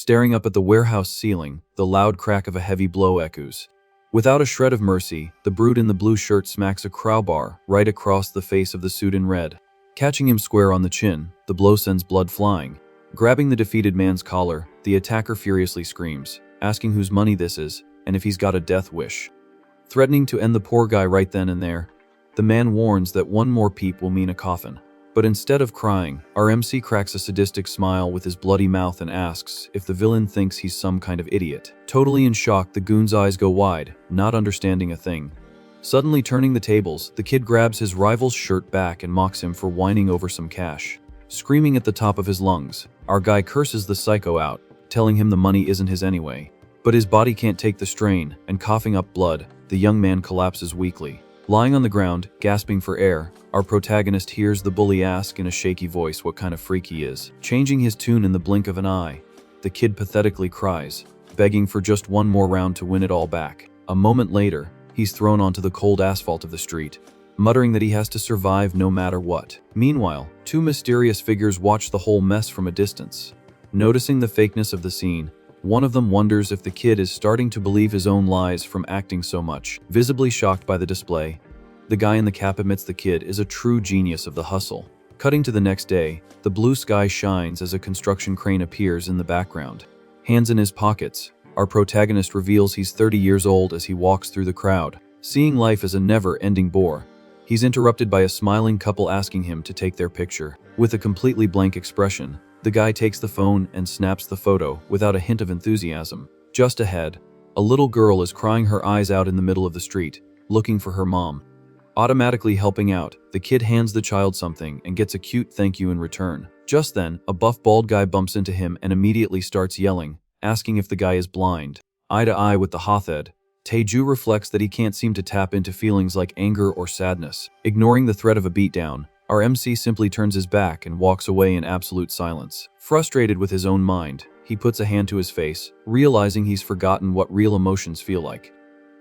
Staring up at the warehouse ceiling, the loud crack of a heavy blow echoes. Without a shred of mercy, the brute in the blue shirt smacks a crowbar right across the face of the suit in red. Catching him square on the chin, the blow sends blood flying. Grabbing the defeated man's collar, the attacker furiously screams, asking whose money this is and if he's got a death wish. Threatening to end the poor guy right then and there, the man warns that one more peep will mean a coffin. But instead of crying, our MC cracks a sadistic smile with his bloody mouth and asks if the villain thinks he's some kind of idiot. Totally in shock, the goon's eyes go wide, not understanding a thing. Suddenly turning the tables, the kid grabs his rival's shirt back and mocks him for whining over some cash. Screaming at the top of his lungs, our guy curses the psycho out, telling him the money isn't his anyway. But his body can't take the strain, and coughing up blood, the young man collapses weakly. Lying on the ground, gasping for air, our protagonist hears the bully ask in a shaky voice what kind of freak he is. Changing his tune in the blink of an eye, the kid pathetically cries, begging for just one more round to win it all back. A moment later, he's thrown onto the cold asphalt of the street, muttering that he has to survive no matter what. Meanwhile, two mysterious figures watch the whole mess from a distance. Noticing the fakeness of the scene, one of them wonders if the kid is starting to believe his own lies from acting so much. Visibly shocked by the display, the guy in the cap admits the kid is a true genius of the hustle. Cutting to the next day, the blue sky shines as a construction crane appears in the background. Hands in his pockets, our protagonist reveals he's 30 years old as he walks through the crowd. Seeing life as a never-ending bore, he's interrupted by a smiling couple asking him to take their picture. With a completely blank expression, the guy takes the phone and snaps the photo without a hint of enthusiasm. Just ahead, a little girl is crying her eyes out in the middle of the street, looking for her mom. Automatically helping out, the kid hands the child something and gets a cute thank you in return. Just then, a buff bald guy bumps into him and immediately starts yelling, asking if the guy is blind. Eye to eye with the Hothead, Taeju reflects that he can't seem to tap into feelings like anger or sadness. Ignoring the threat of a beatdown, our MC simply turns his back and walks away in absolute silence. Frustrated with his own mind, he puts a hand to his face, realizing he's forgotten what real emotions feel like.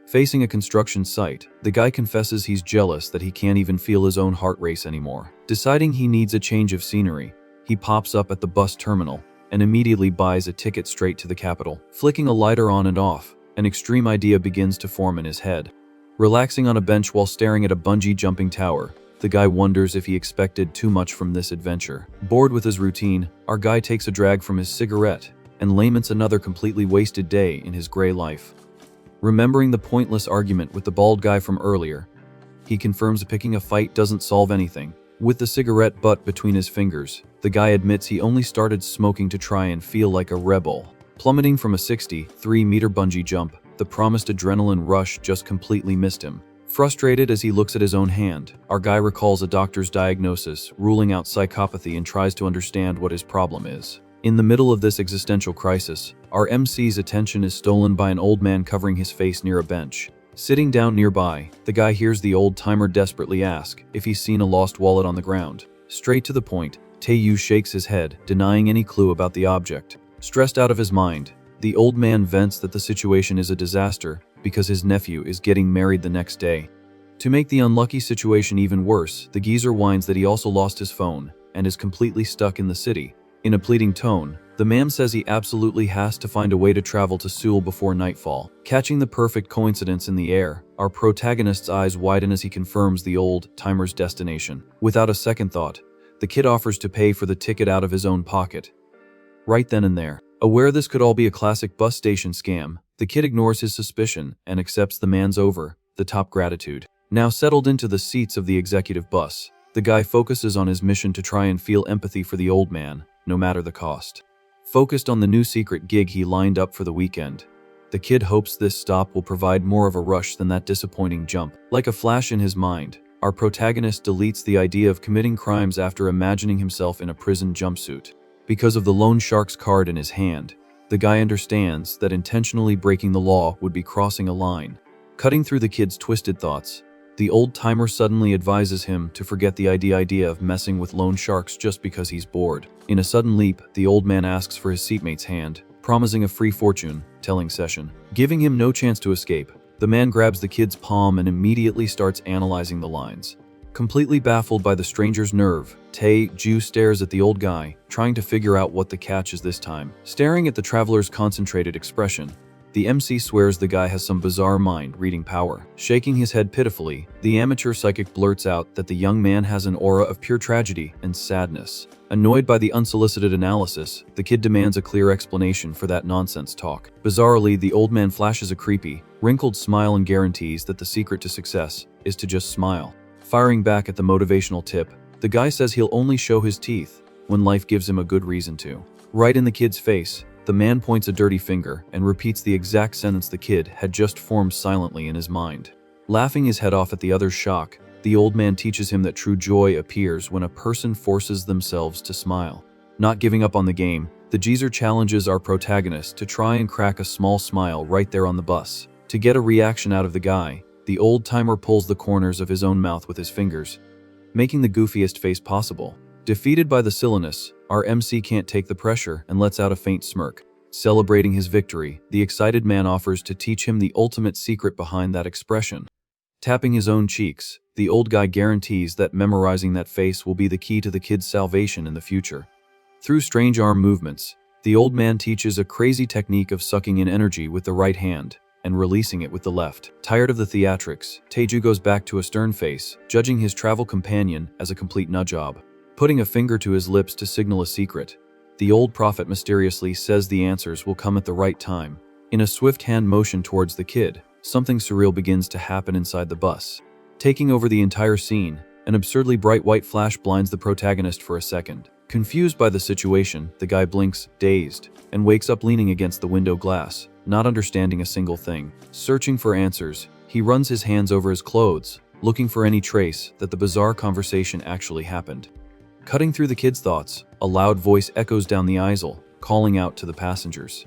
Facing a construction site, the guy confesses he's jealous that he can't even feel his own heart race anymore. Deciding he needs a change of scenery, he pops up at the bus terminal and immediately buys a ticket straight to the capital. Flicking a lighter on and off, an extreme idea begins to form in his head. Relaxing on a bench while staring at a bungee jumping tower, the guy wonders if he expected too much from this adventure. Bored with his routine, our guy takes a drag from his cigarette and laments another completely wasted day in his gray life. Remembering the pointless argument with the bald guy from earlier, he confirms picking a fight doesn't solve anything. With the cigarette butt between his fingers, the guy admits he only started smoking to try and feel like a rebel. Plummeting from a 63-meter bungee jump, the promised adrenaline rush just completely missed him. Frustrated as he looks at his own hand, our guy recalls a doctor's diagnosis, ruling out psychopathy, and tries to understand what his problem is. In the middle of this existential crisis, our MC's attention is stolen by an old man covering his face near a bench. Sitting down nearby, the guy hears the old-timer desperately ask if he's seen a lost wallet on the ground. Straight to the point, Taeyu shakes his head, denying any clue about the object. Stressed out of his mind, the old man vents that the situation is a disaster because his nephew is getting married the next day. To make the unlucky situation even worse, the geezer whines that he also lost his phone and is completely stuck in the city. In a pleading tone, the man says he absolutely has to find a way to travel to Seoul before nightfall. Catching the perfect coincidence in the air, our protagonist's eyes widen as he confirms the old-timer's destination. Without a second thought, the kid offers to pay for the ticket out of his own pocket. Right then and there. Aware this could all be a classic bus station scam, the kid ignores his suspicion and accepts the man's over-the-top gratitude. Now settled into the seats of the executive bus, the guy focuses on his mission to try and feel empathy for the old man, no matter the cost. Focused on the new secret gig he lined up for the weekend, the kid hopes this stop will provide more of a rush than that disappointing jump. Like a flash in his mind, our protagonist deletes the idea of committing crimes after imagining himself in a prison jumpsuit. Because of the loan shark's card in his hand, the guy understands that intentionally breaking the law would be crossing a line. Cutting through the kid's twisted thoughts, the old-timer suddenly advises him to forget the idea of messing with loan sharks just because he's bored. In a sudden leap, the old man asks for his seatmate's hand, promising a free fortune-telling session. Giving him no chance to escape, the man grabs the kid's palm and immediately starts analyzing the lines. Completely baffled by the stranger's nerve, Tae-ju stares at the old guy, trying to figure out what the catch is this time. Staring at the traveler's concentrated expression, the MC swears the guy has some bizarre mind-reading power. Shaking his head pitifully, the amateur psychic blurts out that the young man has an aura of pure tragedy and sadness. Annoyed by the unsolicited analysis, the kid demands a clear explanation for that nonsense talk. Bizarrely, the old man flashes a creepy, wrinkled smile and guarantees that the secret to success is to just smile. Firing back at the motivational tip, the guy says he'll only show his teeth when life gives him a good reason to. Right in the kid's face, the man points a dirty finger and repeats the exact sentence the kid had just formed silently in his mind. Laughing his head off at the other's shock, the old man teaches him that true joy appears when a person forces themselves to smile. Not giving up on the game, the geezer challenges our protagonist to try and crack a small smile right there on the bus. To get a reaction out of the guy, the old-timer pulls the corners of his own mouth with his fingers, making the goofiest face possible. Defeated by the silliness, our MC can't take the pressure and lets out a faint smirk. Celebrating his victory, the excited man offers to teach him the ultimate secret behind that expression. Tapping his own cheeks, the old guy guarantees that memorizing that face will be the key to the kid's salvation in the future. Through strange arm movements, the old man teaches a crazy technique of sucking in energy with the right hand and releasing it with the left. Tired of the theatrics, Tae-ju goes back to a stern face, judging his travel companion as a complete nutjob. Putting a finger to his lips to signal a secret, the old prophet mysteriously says the answers will come at the right time. In a swift hand motion towards the kid, something surreal begins to happen inside the bus. Taking over the entire scene, an absurdly bright white flash blinds the protagonist for a second. Confused by the situation, the guy blinks, dazed, and wakes up leaning against the window glass, not understanding a single thing. Searching for answers, he runs his hands over his clothes, looking for any trace that the bizarre conversation actually happened. Cutting through the kid's thoughts, a loud voice echoes down the aisle, calling out to the passengers.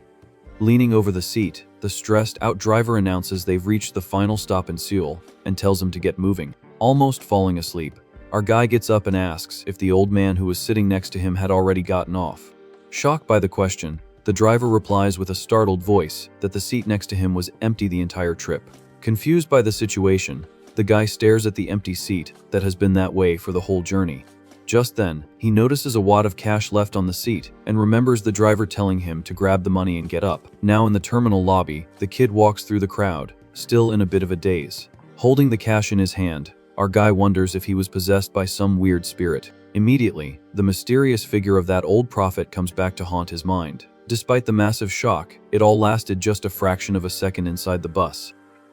Leaning over the seat, the stressed-out driver announces they've reached the final stop in Seoul and tells them to get moving. Almost falling asleep, our guy gets up and asks if the old man who was sitting next to him had already gotten off. Shocked by the question, the driver replies with a startled voice that the seat next to him was empty the entire trip. Confused by the situation, the guy stares at the empty seat that has been that way for the whole journey. Just then, he notices a wad of cash left on the seat and remembers the driver telling him to grab the money and get up. Now in the terminal lobby, the kid walks through the crowd, still in a bit of a daze. Holding the cash in his hand, our guy wonders if he was possessed by some weird spirit. Immediately, the mysterious figure of that old prophet comes back to haunt his mind. Despite the massive shock, it all lasted just a fraction of a second inside the bus.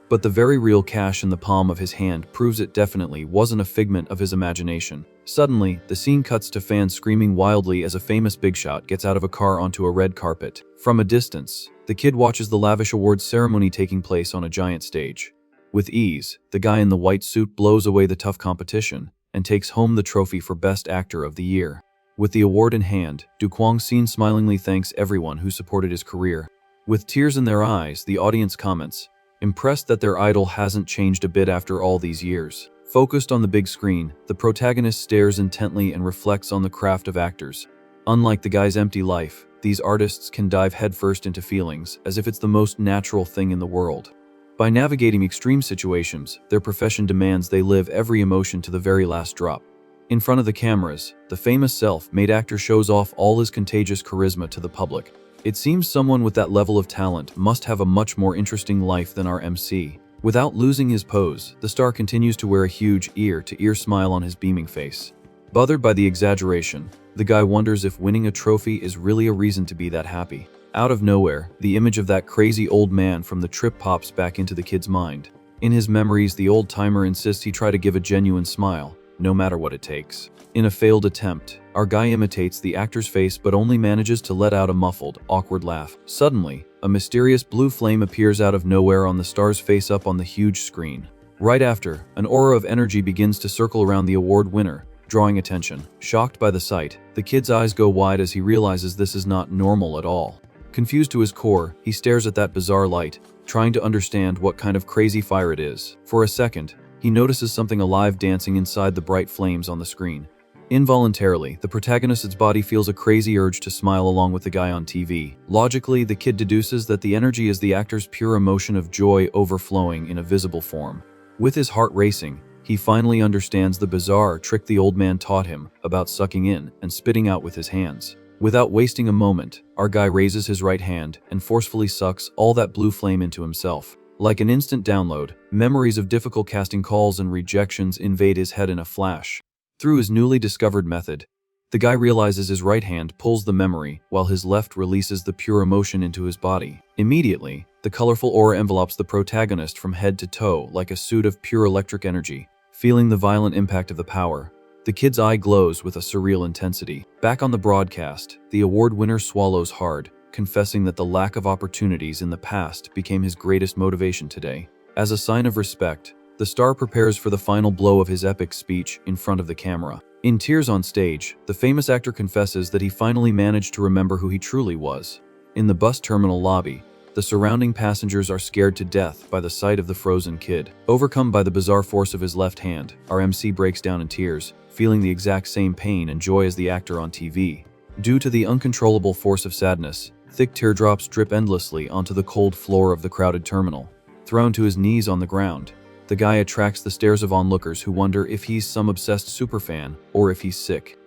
But the very real cash in the palm of his hand proves it definitely wasn't a figment of his imagination. Suddenly, the scene cuts to fans screaming wildly as a famous big shot gets out of a car onto a red carpet. From a distance, the kid watches the lavish awards ceremony taking place on a giant stage. With ease, the guy in the white suit blows away the tough competition and takes home the trophy for Best Actor of the Year. With the award in hand, Du Kwang-sin smilingly thanks everyone who supported his career. With tears in their eyes, the audience comments, impressed that their idol hasn't changed a bit after all these years. Focused on the big screen, the protagonist stares intently and reflects on the craft of actors. Unlike the guy's empty life, these artists can dive headfirst into feelings as if it's the most natural thing in the world. By navigating extreme situations, their profession demands they live every emotion to the very last drop. In front of the cameras, the famous self-made actor shows off all his contagious charisma to the public. It seems someone with that level of talent must have a much more interesting life than our MC. Without losing his pose, the star continues to wear a huge ear-to-ear smile on his beaming face. Bothered by the exaggeration, the guy wonders if winning a trophy is really a reason to be that happy. Out of nowhere, the image of that crazy old man from the trip pops back into the kid's mind. In his memories, the old-timer insists he try to give a genuine smile, no matter what it takes. In a failed attempt, our guy imitates the actor's face but only manages to let out a muffled, awkward laugh. Suddenly, a mysterious blue flame appears out of nowhere on the star's face up on the huge screen. Right after, an aura of energy begins to circle around the award winner, drawing attention. Shocked by the sight, the kid's eyes go wide as he realizes this is not normal at all. Confused to his core, he stares at that bizarre light, trying to understand what kind of crazy fire it is. For a second, he notices something alive dancing inside the bright flames on the screen. Involuntarily, the protagonist's body feels a crazy urge to smile along with the guy on TV. Logically, the kid deduces that the energy is the actor's pure emotion of joy overflowing in a visible form. With his heart racing, He finally understands the bizarre trick the old man taught him about sucking in and spitting out with his hands. Without wasting a moment, our guy raises his right hand and forcefully sucks all that blue flame into himself. Like an instant download, memories of difficult casting calls and rejections invade his head in a flash. Through his newly discovered method, the guy realizes his right hand pulls the memory while his left releases the pure emotion into his body. Immediately, the colorful aura envelopes the protagonist from head to toe like a suit of pure electric energy. Feeling the violent impact of the power, the kid's eye glows with a surreal intensity. Back on the broadcast, the award winner swallows hard, confessing that the lack of opportunities in the past became his greatest motivation today. As a sign of respect, the star prepares for the final blow of his epic speech in front of the camera. In tears on stage, the famous actor confesses that he finally managed to remember who he truly was. In the bus terminal lobby, the surrounding passengers are scared to death by the sight of the frozen kid. Overcome by the bizarre force of his left hand, our MC breaks down in tears, feeling the exact same pain and joy as the actor on TV. Due to the uncontrollable force of sadness, thick teardrops drip endlessly onto the cold floor of the crowded terminal. Thrown to his knees on the ground, the guy attracts the stares of onlookers who wonder if he's some obsessed superfan or if he's sick.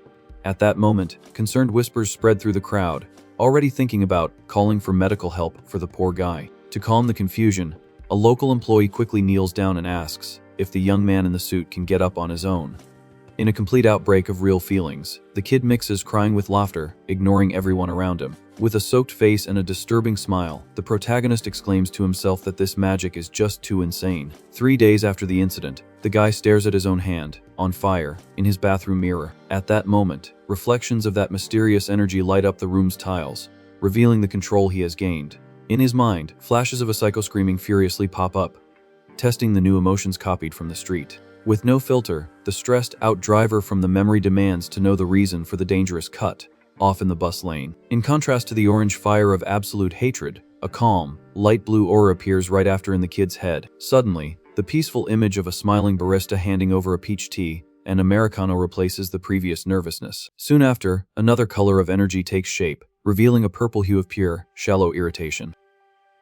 At that moment, concerned whispers spread through the crowd, already thinking about calling for medical help for the poor guy. To calm the confusion, a local employee quickly kneels down and asks if the young man in the suit can get up on his own. In a complete outbreak of real feelings, the kid mixes crying with laughter, ignoring everyone around him. With a soaked face and a disturbing smile, the protagonist exclaims to himself that this magic is just too insane. 3 days after the incident, the guy stares at his own hand, on fire, in his bathroom mirror. At that moment, reflections of that mysterious energy light up the room's tiles, revealing the control he has gained. In his mind, flashes of a psycho screaming furiously pop up, testing the new emotions copied from the street. With no filter, the stressed-out driver from the memory demands to know the reason for the dangerous cut off in the bus lane. In contrast to the orange fire of absolute hatred, a calm, light blue aura appears right after in the kid's head. Suddenly, the peaceful image of a smiling barista handing over a peach tea and Americano replaces the previous nervousness. Soon after, another color of energy takes shape, revealing a purple hue of pure, shallow irritation.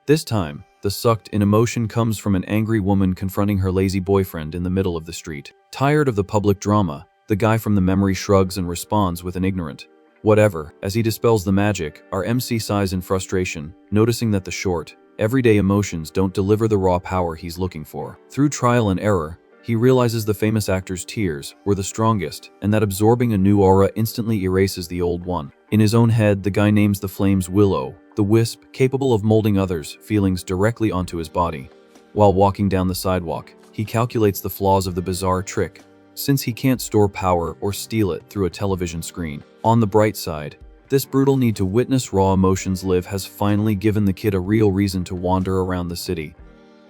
This time, the sucked-in emotion comes from an angry woman confronting her lazy boyfriend in the middle of the street. Tired of the public drama, the guy from the memory shrugs and responds with an ignorant "whatever." As he dispels the magic, our MC sighs in frustration, noticing that the short, everyday emotions don't deliver the raw power he's looking for. Through trial and error, he realizes the famous actor's tears were the strongest, and that absorbing a new aura instantly erases the old one. In his own head, the guy names the flames Willow, the wisp capable of molding others' feelings directly onto his body. While walking down the sidewalk, he calculates the flaws of the bizarre trick, since he can't store power or steal it through a television screen. On the bright side, this brutal need to witness raw emotions live has finally given the kid a real reason to wander around the city.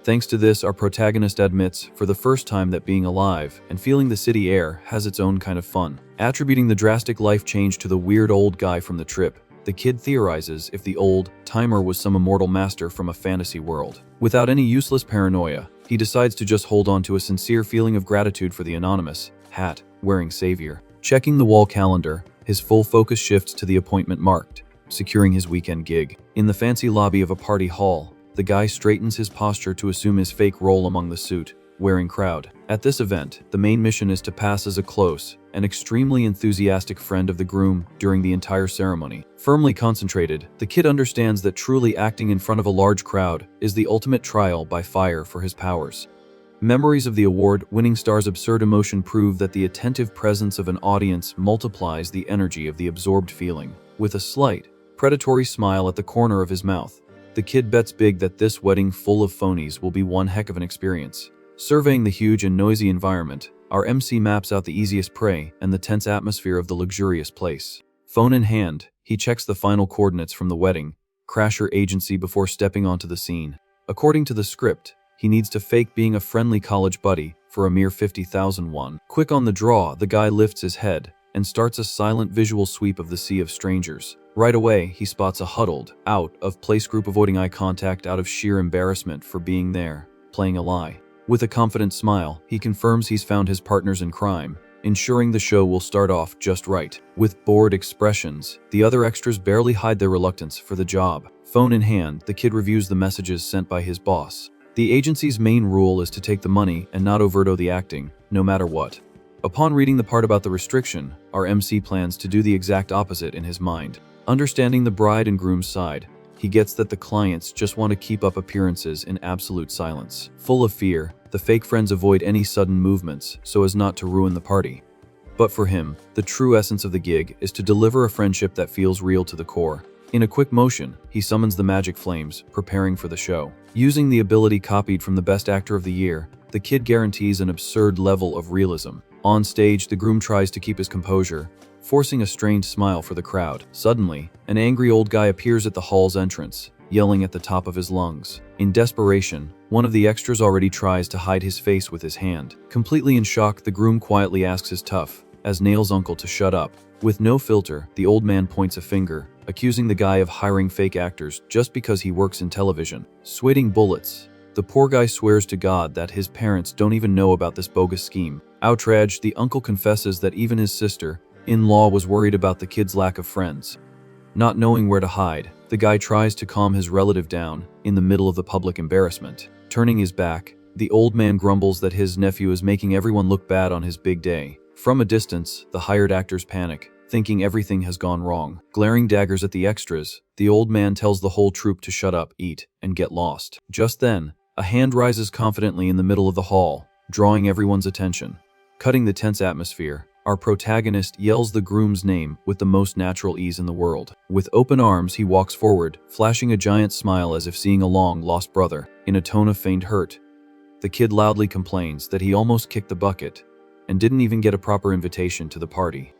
Thanks to this, our protagonist admits for the first time that being alive and feeling the city air has its own kind of fun. Attributing the drastic life change to the weird old guy from the trip, the kid theorizes if the old timer was some immortal master from a fantasy world. Without any useless paranoia, he decides to just hold on to a sincere feeling of gratitude for the anonymous, hat-wearing savior. Checking the wall calendar, his full focus shifts to the appointment marked, securing his weekend gig. In the fancy lobby of a party hall, the guy straightens his posture to assume his fake role among the suit-wearing crowd. At this event, the main mission is to pass as a close and extremely enthusiastic friend of the groom during the entire ceremony. Firmly concentrated, the kid understands that truly acting in front of a large crowd is the ultimate trial by fire for his powers. Memories of the award-winning star's absurd emotion prove that the attentive presence of an audience multiplies the energy of the absorbed feeling. With a slight, predatory smile at the corner of his mouth, the kid bets big that this wedding full of phonies will be one heck of an experience. Surveying the huge and noisy environment, our MC maps out the easiest prey and the tense atmosphere of the luxurious place. Phone in hand, he checks the final coordinates from the wedding crasher agency before stepping onto the scene. According to the script, he needs to fake being a friendly college buddy for a mere 50,000 won. Quick on the draw, the guy lifts his head and starts a silent visual sweep of the sea of strangers. Right away, he spots a huddled, out-of-place group avoiding eye contact out of sheer embarrassment for being there, playing a lie. With a confident smile, he confirms he's found his partners in crime, ensuring the show will start off just right. With bored expressions, the other extras barely hide their reluctance for the job. Phone in hand, the kid reviews the messages sent by his boss, The agency's main rule is to take the money and not overdo the acting, no matter what. Upon reading the part about the restriction, our MC plans to do the exact opposite in his mind. Understanding the bride and groom's side, he gets that the clients just want to keep up appearances in absolute silence. Full of fear, the fake friends avoid any sudden movements so as not to ruin the party. But for him, the true essence of the gig is to deliver a friendship that feels real to the core. In a quick motion, he summons the magic flames, preparing for the show. Using the ability copied from the Best Actor of the Year, the kid guarantees an absurd level of realism. On stage, the groom tries to keep his composure, forcing a strained smile for the crowd. Suddenly, an angry old guy appears at the hall's entrance, yelling at the top of his lungs. In desperation, one of the extras already tries to hide his face with his hand. Completely in shock, the groom quietly asks his tough as nails uncle to shut up. With no filter, the old man points a finger, accusing the guy of hiring fake actors just because he works in television. Sweating bullets, the poor guy swears to God that his parents don't even know about this bogus scheme. Outraged, the uncle confesses that even his sister-in-law was worried about the kid's lack of friends. Not knowing where to hide, the guy tries to calm his relative down in the middle of the public embarrassment. Turning his back, the old man grumbles that his nephew is making everyone look bad on his big day. From a distance, the hired actors panic, thinking everything has gone wrong. Glaring daggers at the extras, the old man tells the whole troupe to shut up, eat, and get lost. Just then, a hand rises confidently in the middle of the hall, drawing everyone's attention. Cutting the tense atmosphere, our protagonist yells the groom's name with the most natural ease in the world. With open arms, he walks forward, flashing a giant smile as if seeing a long-lost brother. In a tone of feigned hurt, the kid loudly complains that he almost kicked the bucket and didn't even get a proper invitation to the party.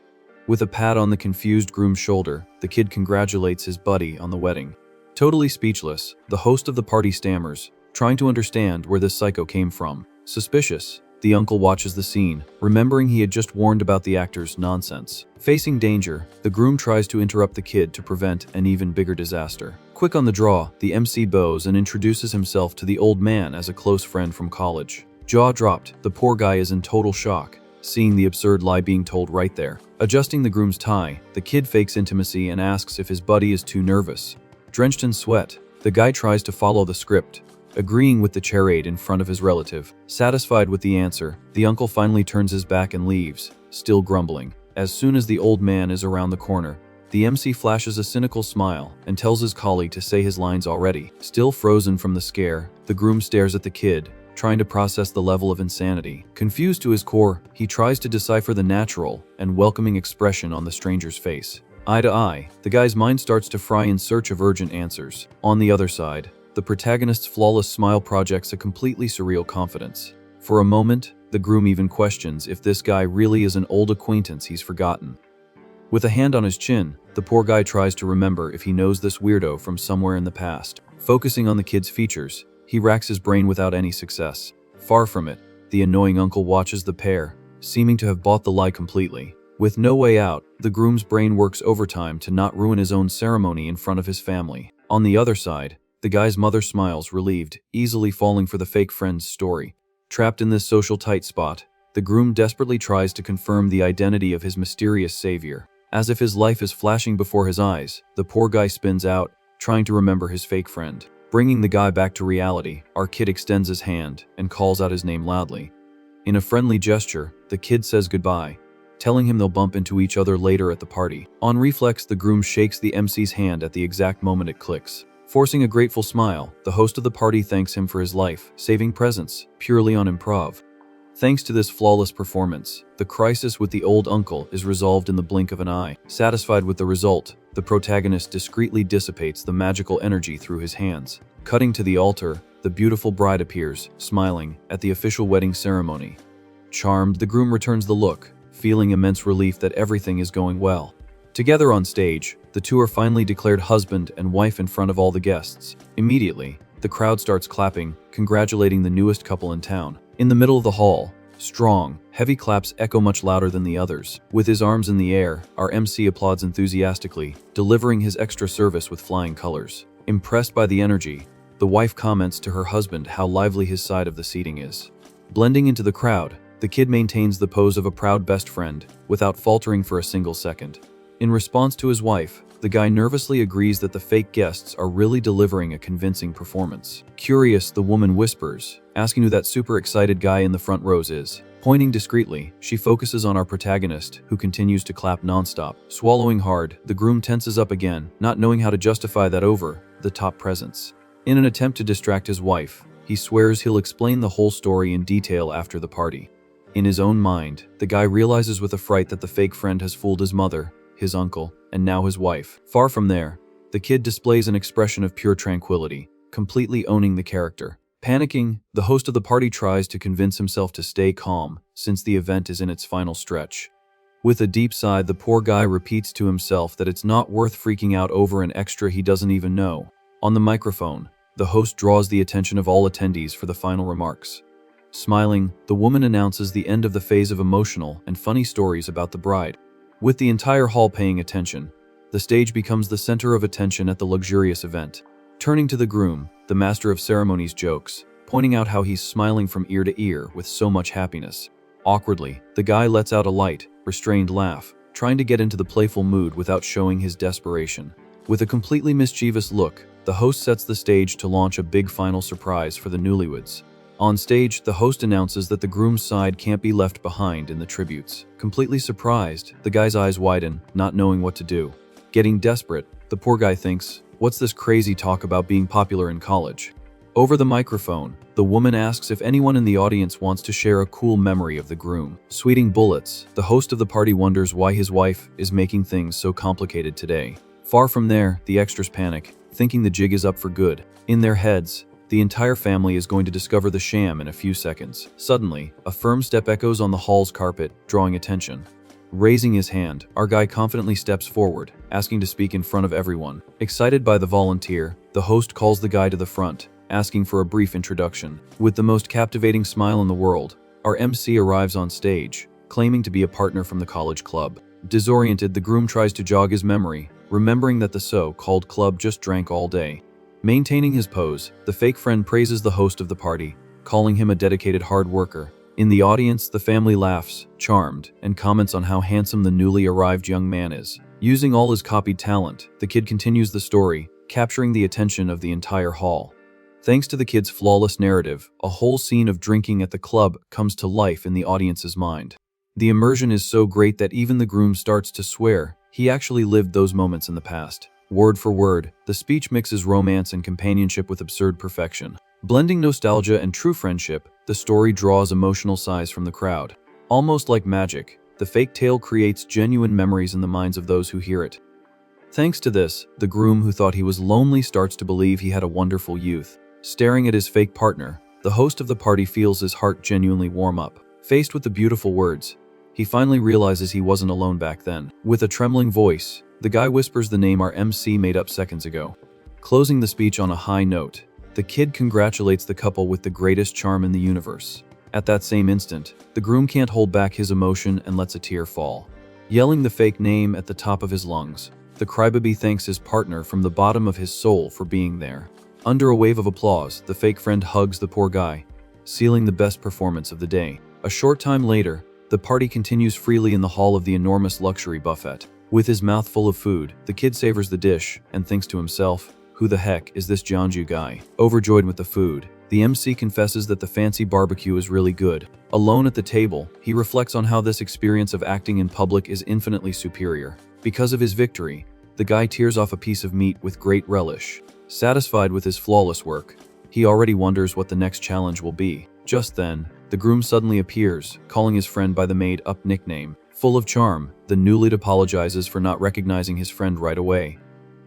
With a pat on the confused groom's shoulder, the kid congratulates his buddy on the wedding. Totally speechless, the host of the party stammers, trying to understand where this psycho came from. Suspicious, the uncle watches the scene, remembering he had just warned about the actor's nonsense. Facing danger, the groom tries to interrupt the kid to prevent an even bigger disaster. Quick on the draw, the MC bows and introduces himself to the old man as a close friend from college. Jaw dropped, the poor guy is in total shock, seeing the absurd lie being told right there. Adjusting the groom's tie, the kid fakes intimacy and asks if his buddy is too nervous. Drenched in sweat, the guy tries to follow the script, agreeing with the charade in front of his relative. Satisfied with the answer, the uncle finally turns his back and leaves, still grumbling. As soon as the old man is around the corner, the MC flashes a cynical smile and tells his colleague to say his lines already. Still frozen from the scare, the groom stares at the kid, trying to process the level of insanity. Confused to his core, he tries to decipher the natural and welcoming expression on the stranger's face. Eye to eye, the guy's mind starts to fry in search of urgent answers. On the other side, the protagonist's flawless smile projects a completely surreal confidence. For a moment, the groom even questions if this guy really is an old acquaintance he's forgotten. With a hand on his chin, the poor guy tries to remember if he knows this weirdo from somewhere in the past. Focusing on the kid's features, he racks his brain without any success. Far from it, the annoying uncle watches the pair, seeming to have bought the lie completely. With no way out, the groom's brain works overtime to not ruin his own ceremony in front of his family. On the other side, the guy's mother smiles, relieved, easily falling for the fake friend's story. Trapped in this social tight spot, the groom desperately tries to confirm the identity of his mysterious savior. As if his life is flashing before his eyes, the poor guy spins out, trying to remember his fake friend. Bringing the guy back to reality, our kid extends his hand and calls out his name loudly. In a friendly gesture, the kid says goodbye, telling him they'll bump into each other later at the party. On reflex, the groom shakes the MC's hand at the exact moment it clicks. Forcing a grateful smile, the host of the party thanks him for his life-saving presence, purely on improv. Thanks to this flawless performance, the crisis with the old uncle is resolved in the blink of an eye. Satisfied with the result, the protagonist discreetly dissipates the magical energy through his hands. Cutting to the altar, the beautiful bride appears, smiling, at the official wedding ceremony. Charmed, the groom returns the look, feeling immense relief that everything is going well. Together on stage, the two are finally declared husband and wife in front of all the guests. Immediately, the crowd starts clapping, congratulating the newest couple in town. In the middle of the hall, strong, heavy claps echo much louder than the others. With his arms in the air, our MC applauds enthusiastically, delivering his extra service with flying colors. Impressed by the energy, the wife comments to her husband how lively his side of the seating is. Blending into the crowd, the kid maintains the pose of a proud best friend, without faltering for a single second. In response to his wife, the guy nervously agrees that the fake guests are really delivering a convincing performance. Curious, the woman whispers, asking who that super excited guy in the front rows is. Pointing discreetly, she focuses on our protagonist, who continues to clap nonstop. Swallowing hard, the groom tenses up again, not knowing how to justify that over-the-top presence. In an attempt to distract his wife, he swears he'll explain the whole story in detail after the party. In his own mind, the guy realizes with a fright that the fake friend has fooled his mother, his uncle, and now his wife. Far from there, the kid displays an expression of pure tranquility, completely owning the character. Panicking, the host of the party tries to convince himself to stay calm, since the event is in its final stretch. With a deep sigh, the poor guy repeats to himself that it's not worth freaking out over an extra he doesn't even know. On the microphone, the host draws the attention of all attendees for the final remarks. Smiling, the woman announces the end of the phase of emotional and funny stories about the bride. With the entire hall paying attention, the stage becomes the center of attention at the luxurious event. Turning to the groom, the master of ceremonies jokes, pointing out how he's smiling from ear to ear with so much happiness. Awkwardly, the guy lets out a light, restrained laugh, trying to get into the playful mood without showing his desperation. With a completely mischievous look, the host sets the stage to launch a big final surprise for the newlyweds. On stage, the host announces that the groom's side can't be left behind in the tributes. Completely surprised, the guy's eyes widen, not knowing what to do. Getting desperate, the poor guy thinks, "What's this crazy talk about being popular in college?" Over the microphone, the woman asks if anyone in the audience wants to share a cool memory of the groom. Sweating bullets, the host of the party wonders why his wife is making things so complicated today. Far from there, the extras panic, thinking the jig is up for good. In their heads, the entire family is going to discover the sham in a few seconds. Suddenly, a firm step echoes on the hall's carpet, drawing attention. Raising his hand, our guy confidently steps forward, asking to speak in front of everyone. Excited by the volunteer, the host calls the guy to the front, asking for a brief introduction. With the most captivating smile in the world, our MC arrives on stage, claiming to be a partner from the college club. Disoriented, the groom tries to jog his memory, remembering that the so-called club just drank all day. Maintaining his pose, the fake friend praises the host of the party, calling him a dedicated hard worker. In the audience, the family laughs, charmed, and comments on how handsome the newly arrived young man is. Using all his copied talent, the kid continues the story, capturing the attention of the entire hall. Thanks to the kid's flawless narrative, a whole scene of drinking at the club comes to life in the audience's mind. The immersion is so great that even the groom starts to swear he actually lived those moments in the past. Word for word, the speech mixes romance and companionship with absurd perfection. Blending nostalgia and true friendship, the story draws emotional sighs from the crowd. Almost like magic, the fake tale creates genuine memories in the minds of those who hear it. Thanks to this, the groom who thought he was lonely starts to believe he had a wonderful youth. Staring at his fake partner, the host of the party feels his heart genuinely warm up. Faced with the beautiful words, he finally realizes he wasn't alone back then. With a trembling voice, the guy whispers the name our MC made up seconds ago. Closing the speech on a high note, the kid congratulates the couple with the greatest charm in the universe. At that same instant, the groom can't hold back his emotion and lets a tear fall. Yelling the fake name at the top of his lungs, the crybaby thanks his partner from the bottom of his soul for being there. Under a wave of applause, the fake friend hugs the poor guy, sealing the best performance of the day. A short time later, the party continues freely in the hall of the enormous luxury buffet. With his mouth full of food, the kid savors the dish and thinks to himself, "Who the heck is this Jeonju guy?" Overjoyed with the food, the MC confesses that the fancy barbecue is really good. Alone at the table, he reflects on how this experience of acting in public is infinitely superior. Because of his victory, the guy tears off a piece of meat with great relish. Satisfied with his flawless work, he already wonders what the next challenge will be. Just then, the groom suddenly appears, calling his friend by the made-up nickname. Full of charm, the newlywed apologizes for not recognizing his friend right away.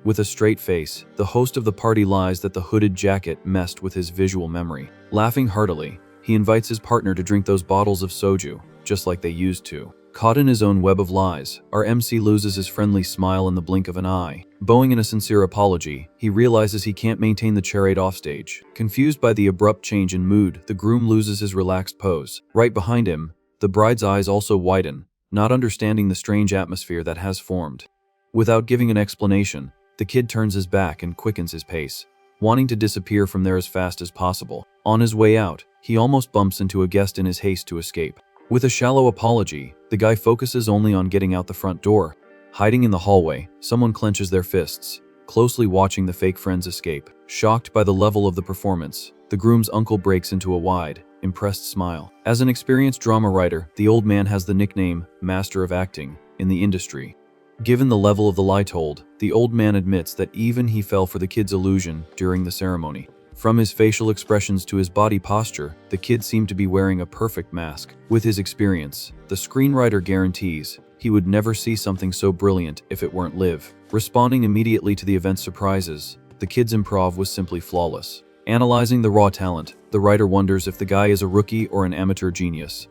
With a straight face, the host of the party lies that the hooded jacket messed with his visual memory. Laughing heartily, he invites his partner to drink those bottles of soju, just like they used to. Caught in his own web of lies, our MC loses his friendly smile in the blink of an eye. Bowing in a sincere apology, he realizes he can't maintain the charade offstage. Confused by the abrupt change in mood, the groom loses his relaxed pose. Right behind him, the bride's eyes also widen, not understanding the strange atmosphere that has formed. Without giving an explanation, the kid turns his back and quickens his pace, wanting to disappear from there as fast as possible. On his way out, he almost bumps into a guest in his haste to escape. With a shallow apology, the guy focuses only on getting out the front door. Hiding in the hallway, someone clenches their fists, closely watching the fake friends escape. Shocked by the level of the performance, the groom's uncle breaks into a wide, impressed smile. As an experienced drama writer, the old man has the nickname Master of Acting in the industry. Given the level of the lie told, the old man admits that even he fell for the kid's illusion during the ceremony. From his facial expressions to his body posture, the kid seemed to be wearing a perfect mask. With his experience, the screenwriter guarantees he would never see something so brilliant if it weren't live. Responding immediately to the event's surprises, the kid's improv was simply flawless. Analyzing the raw talent, the writer wonders if the guy is a rookie or an amateur genius.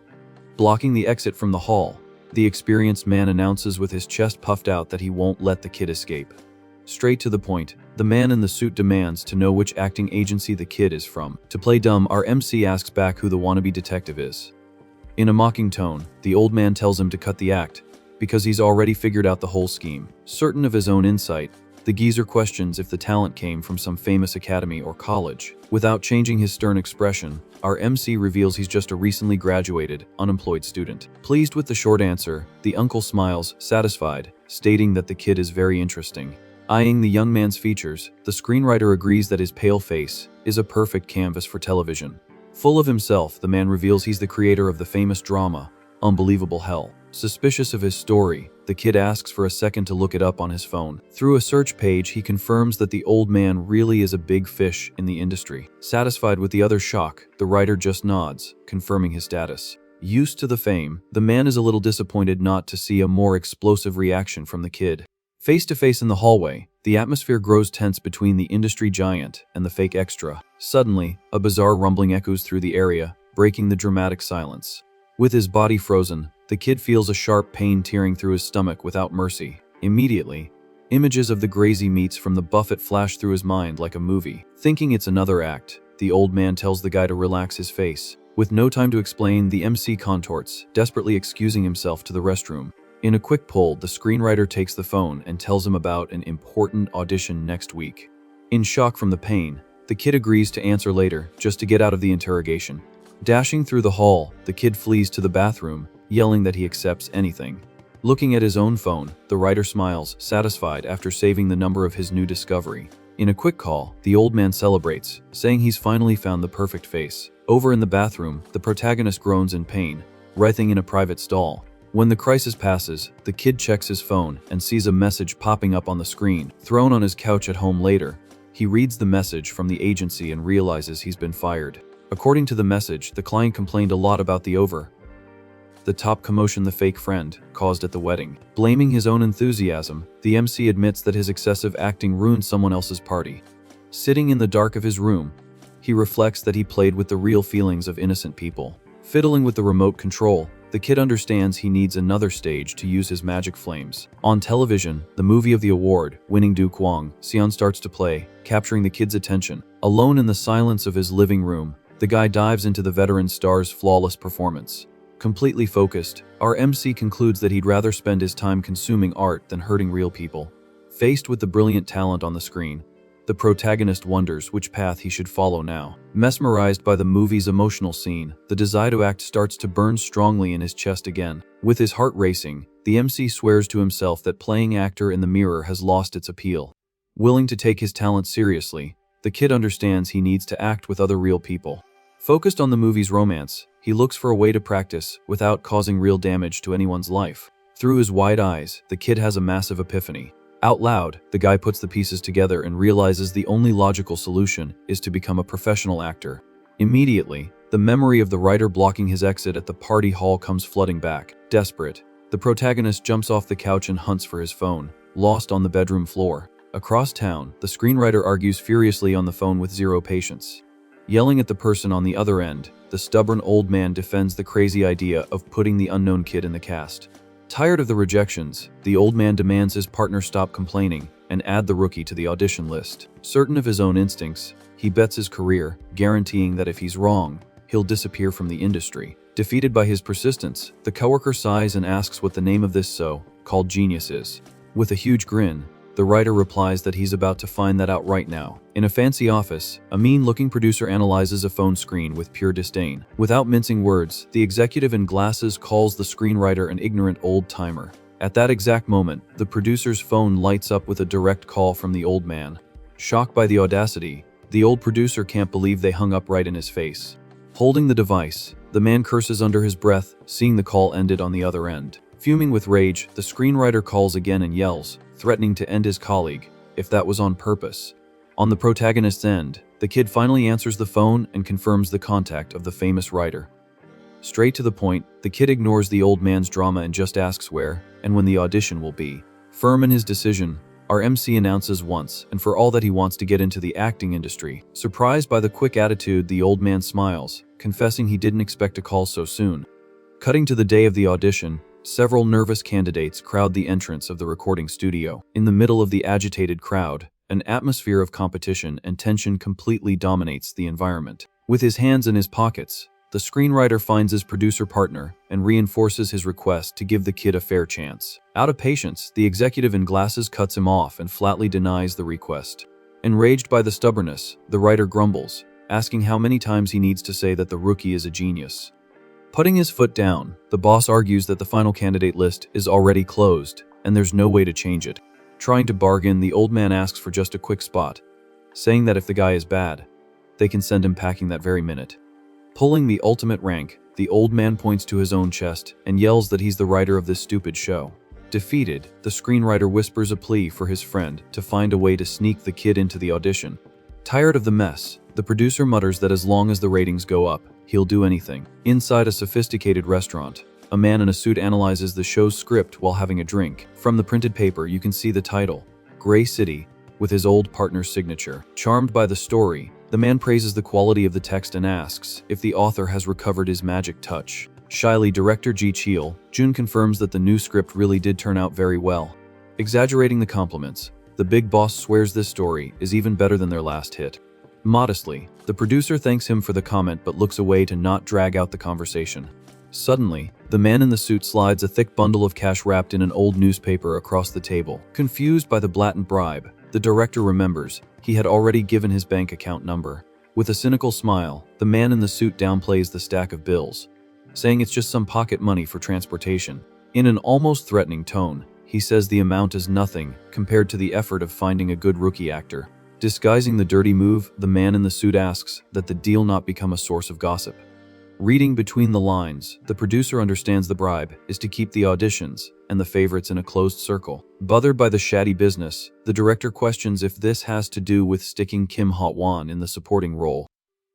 Blocking the exit from the hall, the experienced man announces with his chest puffed out that he won't let the kid escape. Straight to the point, the man in the suit demands to know which acting agency the kid is from. To play dumb, our MC asks back who the wannabe detective is. In a mocking tone, the old man tells him to cut the act, because he's already figured out the whole scheme. Certain of his own insight, the geezer questions if the talent came from some famous academy or college. Without changing his stern expression, our MC reveals he's just a recently graduated, unemployed student. Pleased with the short answer, the uncle smiles, satisfied, stating that the kid is very interesting. Eyeing the young man's features, the screenwriter agrees that his pale face is a perfect canvas for television. Full of himself, the man reveals he's the creator of the famous drama, Unbelievable Hell. Suspicious of his story, the kid asks for a second to look it up on his phone. Through a search page, he confirms that the old man really is a big fish in the industry. Satisfied with the other's shock, the writer just nods, confirming his status. Used to the fame, the man is a little disappointed not to see a more explosive reaction from the kid. Face to face in the hallway, the atmosphere grows tense between the industry giant and the fake extra. Suddenly, a bizarre rumbling echoes through the area, breaking the dramatic silence. With his body frozen, the kid feels a sharp pain tearing through his stomach without mercy. Immediately, images of the Grazy meats from the buffet flash through his mind like a movie. Thinking it's another act, the old man tells the guy to relax his face. With no time to explain, the MC contorts, desperately excusing himself to the restroom. In a quick pull, the screenwriter takes the phone and tells him about an important audition next week. In shock from the pain, the kid agrees to answer later, just to get out of the interrogation. Dashing through the hall, the kid flees to the bathroom, yelling that he accepts anything. Looking at his own phone, the writer smiles, satisfied after saving the number of his new discovery. In a quick call, the old man celebrates, saying he's finally found the perfect face. Over in the bathroom, the protagonist groans in pain, writhing in a private stall. When the crisis passes, the kid checks his phone and sees a message popping up on the screen. Thrown on his couch at home later, he reads the message from the agency and realizes he's been fired. According to the message, the client complained a lot about the over-the-top commotion the fake friend caused at the wedding. Blaming his own enthusiasm, the MC admits that his excessive acting ruined someone else's party. Sitting in the dark of his room, he reflects that he played with the real feelings of innocent people. Fiddling with the remote control, the kid understands he needs another stage to use his magic flames. On television, the movie of the award-winning Du Kwang, Sion starts to play, capturing the kid's attention. Alone in the silence of his living room, the guy dives into the veteran star's flawless performance. Completely focused, our MC concludes that he'd rather spend his time consuming art than hurting real people. Faced with the brilliant talent on the screen, the protagonist wonders which path he should follow now. Mesmerized by the movie's emotional scene, the desire to act starts to burn strongly in his chest again. With his heart racing, the MC swears to himself that playing actor in the mirror has lost its appeal. Willing to take his talent seriously, the kid understands he needs to act with other real people. Focused on the movie's romance, he looks for a way to practice without causing real damage to anyone's life. Through his wide eyes, the kid has a massive epiphany. Out loud, the guy puts the pieces together and realizes the only logical solution is to become a professional actor. Immediately, the memory of the writer blocking his exit at the party hall comes flooding back. Desperate, the protagonist jumps off the couch and hunts for his phone, lost on the bedroom floor. Across town, the screenwriter argues furiously on the phone with zero patience. Yelling at the person on the other end, the stubborn old man defends the crazy idea of putting the unknown kid in the cast. Tired of the rejections, the old man demands his partner stop complaining and add the rookie to the audition list. Certain of his own instincts, he bets his career, guaranteeing that if he's wrong, he'll disappear from the industry. Defeated by his persistence, the coworker sighs and asks what the name of this so-called genius is. With a huge grin, the writer replies that he's about to find that out right now. In a fancy office, a mean-looking producer analyzes a phone screen with pure disdain. Without mincing words, the executive in glasses calls the screenwriter an ignorant old-timer. At that exact moment, the producer's phone lights up with a direct call from the old man. Shocked by the audacity, the old producer can't believe they hung up right in his face. Holding the device, the man curses under his breath, seeing the call ended on the other end. Fuming with rage, the screenwriter calls again and yells, threatening to end his colleague, if that was on purpose. On the protagonist's end, the kid finally answers the phone and confirms the contact of the famous writer. Straight to the point, the kid ignores the old man's drama and just asks where and when the audition will be. Firm in his decision, our MC announces once and for all that he wants to get into the acting industry. Surprised by the quick attitude, the old man smiles, confessing he didn't expect a call so soon. Cutting to the day of the audition, several nervous candidates crowd the entrance of the recording studio. In the middle of the agitated crowd, an atmosphere of competition and tension completely dominates the environment. With his hands in his pockets, the screenwriter finds his producer partner and reinforces his request to give the kid a fair chance. Out of patience, the executive in glasses cuts him off and flatly denies the request. Enraged by the stubbornness, the writer grumbles, asking how many times he needs to say that the rookie is a genius. Putting his foot down, the boss argues that the final candidate list is already closed and there's no way to change it. Trying to bargain, the old man asks for just a quick spot, saying that if the guy is bad, they can send him packing that very minute. Pulling the ultimate rank, the old man points to his own chest and yells that he's the writer of this stupid show. Defeated, the screenwriter whispers a plea for his friend to find a way to sneak the kid into the audition. Tired of the mess, the producer mutters that as long as the ratings go up, he'll do anything. Inside a sophisticated restaurant, a man in a suit analyzes the show's script while having a drink. From the printed paper, you can see the title, Gray City, with his old partner's signature. Charmed by the story, the man praises the quality of the text and asks if the author has recovered his magic touch. Shyly, director Jun confirms that the new script really did turn out very well. Exaggerating the compliments, the big boss swears this story is even better than their last hit. Modestly, the producer thanks him for the comment but looks away to not drag out the conversation. Suddenly, the man in the suit slides a thick bundle of cash wrapped in an old newspaper across the table. Confused by the blatant bribe, the director remembers he had already given his bank account number. With a cynical smile, the man in the suit downplays the stack of bills, saying it's just some pocket money for transportation. In an almost threatening tone, he says the amount is nothing compared to the effort of finding a good rookie actor. Disguising the dirty move, the man in the suit asks that the deal not become a source of gossip. Reading between the lines, the producer understands the bribe is to keep the auditions and the favorites in a closed circle. Bothered by the shady business, the director questions if this has to do with sticking Kim Ha-won in the supporting role.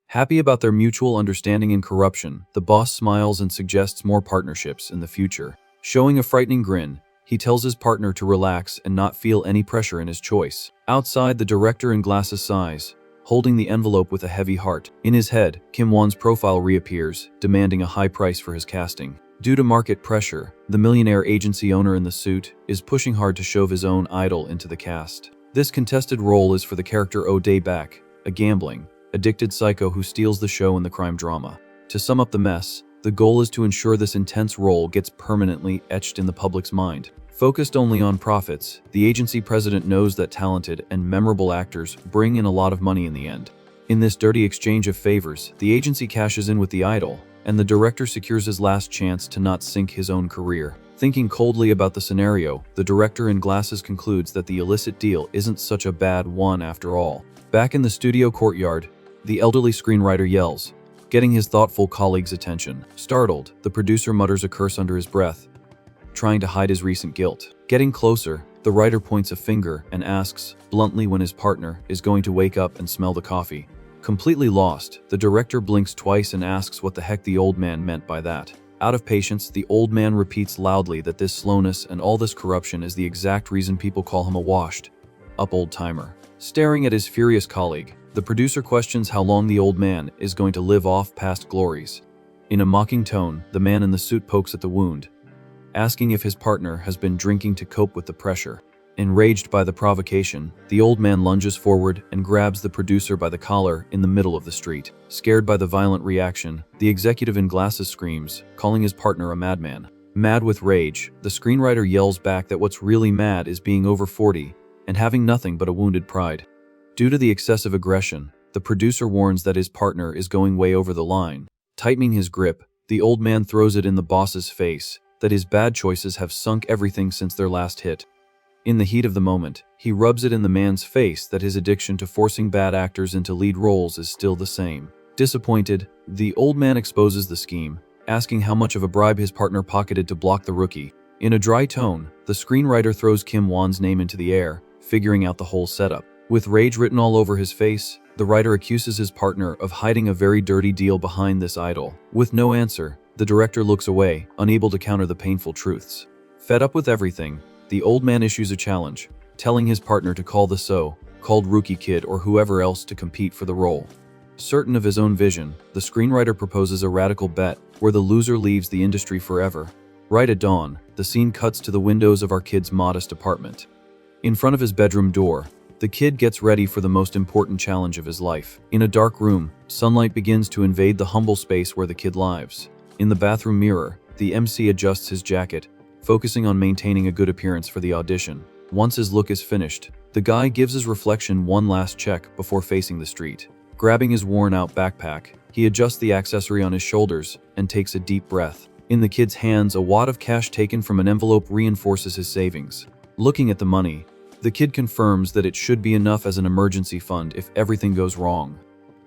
Happy about their mutual understanding in corruption, the boss smiles and suggests more partnerships in the future. Showing a frightening grin, he tells his partner to relax and not feel any pressure in his choice. Outside, the director in glasses sighs, holding the envelope with a heavy heart. In his head, Kim Won's profile reappears, demanding a high price for his casting. Due to market pressure, the millionaire agency owner in the suit is pushing hard to shove his own idol into the cast. This contested role is for the character Oh Dae-bak, a gambling, addicted psycho who steals the show in the crime drama. To sum up the mess, the goal is to ensure this intense role gets permanently etched in the public's mind. Focused only on profits, the agency president knows that talented and memorable actors bring in a lot of money in the end. In this dirty exchange of favors, the agency cashes in with the idol, and the director secures his last chance to not sink his own career. Thinking coldly about the scenario, the director in glasses concludes that the illicit deal isn't such a bad one after all. Back in the studio courtyard, the elderly screenwriter yells, getting his thoughtful colleague's attention. Startled, the producer mutters a curse under his breath, trying to hide his recent guilt. Getting closer, the writer points a finger and asks bluntly when his partner is going to wake up and smell the coffee. Completely lost, the director blinks twice and asks what the heck the old man meant by that. Out of patience, the old man repeats loudly that this slowness and all this corruption is the exact reason people call him a washed-up old-timer. Staring at his furious colleague, the producer questions how long the old man is going to live off past glories. In a mocking tone, the man in the suit pokes at the wound, asking if his partner has been drinking to cope with the pressure. Enraged by the provocation, the old man lunges forward and grabs the producer by the collar in the middle of the street. Scared by the violent reaction, the executive in glasses screams, calling his partner a madman. Mad with rage, the screenwriter yells back that what's really mad is being over 40 and having nothing but a wounded pride. Due to the excessive aggression, the producer warns that his partner is going way over the line. Tightening his grip, the old man throws it in the boss's face, that his bad choices have sunk everything since their last hit. In the heat of the moment, he rubs it in the man's face that his addiction to forcing bad actors into lead roles is still the same. Disappointed, the old man exposes the scheme, asking how much of a bribe his partner pocketed to block the rookie. In a dry tone, the screenwriter throws Kim Won's name into the air, figuring out the whole setup. With rage written all over his face, the writer accuses his partner of hiding a very dirty deal behind this idol. With no answer, the director looks away, unable to counter the painful truths. Fed up with everything, the old man issues a challenge, telling his partner to call the so-called rookie kid or whoever else to compete for the role. Certain of his own vision, the screenwriter proposes a radical bet where the loser leaves the industry forever. Right at dawn, the scene cuts to the windows of our kid's modest apartment. In front of his bedroom door, the kid gets ready for the most important challenge of his life. In a dark room, sunlight begins to invade the humble space where the kid lives. In the bathroom mirror, the MC adjusts his jacket, focusing on maintaining a good appearance for the audition. Once his look is finished, the guy gives his reflection one last check before facing the street. Grabbing his worn-out backpack, he adjusts the accessory on his shoulders and takes a deep breath. In the kid's hands, a wad of cash taken from an envelope reinforces his savings. Looking at the money, the kid confirms that it should be enough as an emergency fund if everything goes wrong.